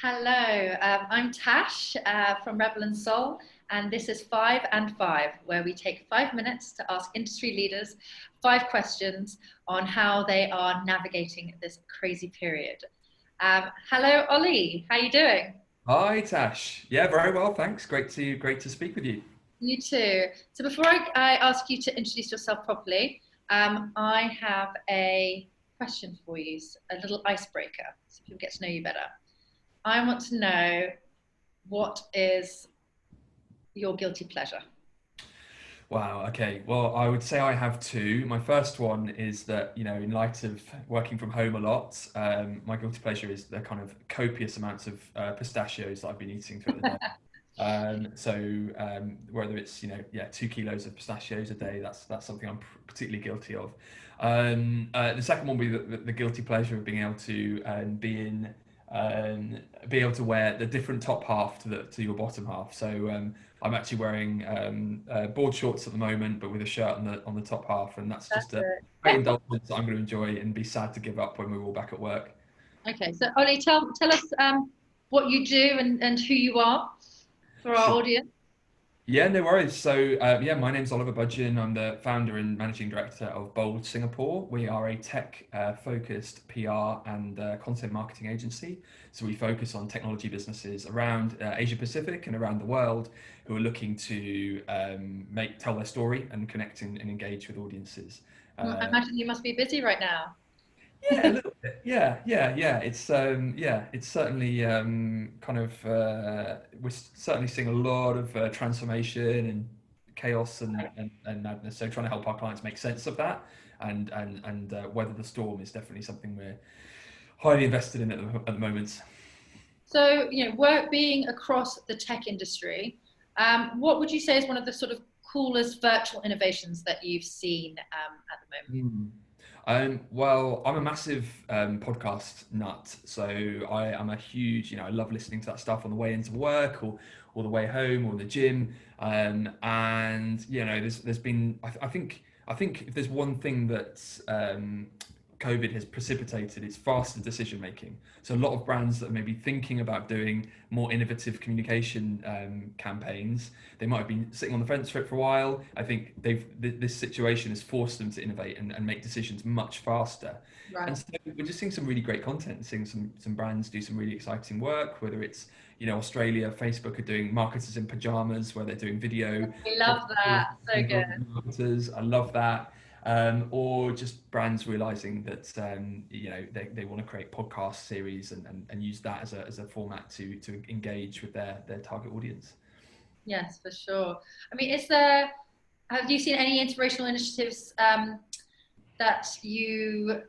Hello, I'm Tash from Rebel&SOUL, and this is 5 and 5, where we take 5 minutes to ask industry leaders 5 questions on how they are navigating this crazy period. Hello, Ollie, how are you doing? Hi Tash. Yeah, very well, thanks. Great to speak with you. You too. So before I ask you to introduce yourself properly, I have a question for you, a little icebreaker, so people get to know you better. I want to know, what is your guilty pleasure? Wow, okay. Well, I would say I have two. My first one is that, in light of working from home a lot, my guilty pleasure is the kind of copious amounts of pistachios that I've been eating throughout the day. Whether it's, 2 kilos of pistachios a day, that's something I'm particularly guilty of. The second one would be the guilty pleasure of being able to be able to wear the different top half to your bottom half. So I'm actually wearing board shorts at the moment, but with a shirt on the top half, and that's That's just a great it. indulgence that I'm going to enjoy and be sad to give up when we're all back at work. Okay, so Ollie, tell us what you do and who you are for our Sure. audience. Yeah, no worries. So, yeah, my name's Oliver Budgen. I'm the founder and managing director of Bold Singapore. We are a tech focused PR and content marketing agency. So, we focus on technology businesses around Asia Pacific and around the world who are looking to tell their story and connect and engage with audiences. I Uh, imagine you must be busy right now. yeah, a little bit. Yeah. It's certainly kind of we're certainly seeing a lot of transformation and chaos and madness. So trying to help our clients make sense of that and weather the storm is definitely something we're highly invested in at the moment. So, work being across the tech industry, what would you say is one of the sort of coolest virtual innovations that you've seen at the moment? Hmm. Well, I'm a massive podcast nut, so I am a huge, I love listening to that stuff on the way into work or the way home or the gym. And there's been, I think if there's one thing that COVID has precipitated, it's faster decision making. So a lot of brands that are maybe thinking about doing more innovative communication campaigns, they might have been sitting on the fence for it for a while. I think this situation has forced them to innovate and make decisions much faster. Right. And so we're just seeing some really great content, seeing some brands do some really exciting work, whether it's, Australia, Facebook are doing marketers in pajamas where they're doing video. I love that. So good. Marketers, I love that. Or just brands realizing that they want to create podcast series and use that as a format to engage with their target audience. Yes, for sure. I mean, have you seen any inspirational initiatives that you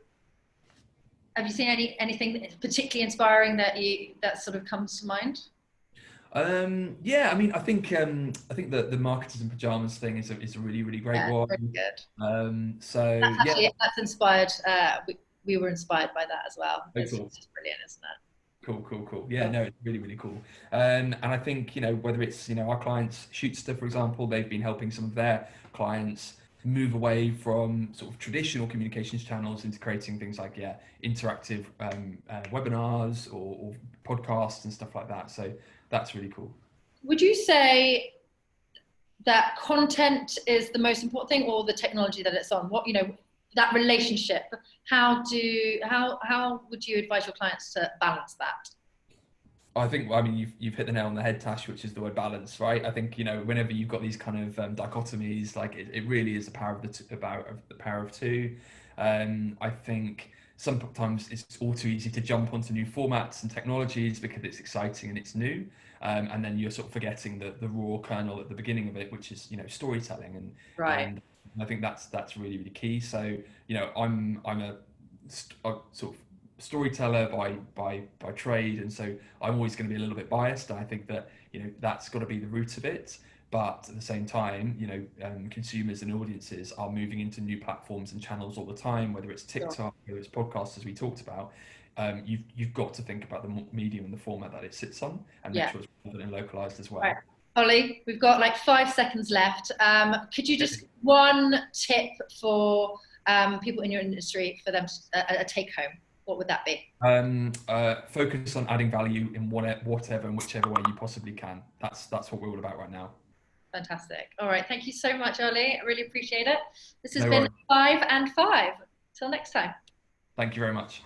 have you seen anything that is particularly inspiring that sort of comes to mind? Yeah, I mean, I think that the marketers in pajamas thing is a really great Yeah, pretty one. good. So yeah, That's inspired. We were inspired by that as well. very It's cool. just brilliant, isn't Cool. Yeah, it? no, it's really cool. And I think, whether it's, our clients, Shootster, for example, they've been helping some of their clients move away from sort of traditional communications channels into creating things like, yeah, interactive webinars or podcasts and stuff like that. So that's really cool. Would you say that content is the most important thing, or the technology that it's on? That relationship. How would you advise your clients to balance that? I mean, you've hit the nail on the head, Tash, which is the word balance, right? I think, whenever you've got these kind of dichotomies, like it really is the power of the power of two. I think sometimes it's all too easy to jump onto new formats and technologies because it's exciting and it's new, and then you're sort of forgetting the raw kernel at the beginning of it, which is storytelling, Right. and I think that's really key. So I'm a sort of storyteller by trade, and so I'm always going to be a little bit biased. And I think that that's got to be the root of it. But at the same time, consumers and audiences are moving into new platforms and channels all the time, whether it's Sure. TikTok, whether it's podcasts, as we talked about. You've got to think about the medium and the format that it sits on, and make Yeah. sure it's relevant and localized as Right. well. Ollie, we've got like 5 seconds left. Could you just one tip for people in your industry for them a take home what would that be? Focus on adding value in whatever and whichever way you possibly can. That's what we're all about right now. Fantastic. All right. Thank you so much, Ollie. I really appreciate it. This has No been worries. 5 and 5. Till next time. Thank you very much.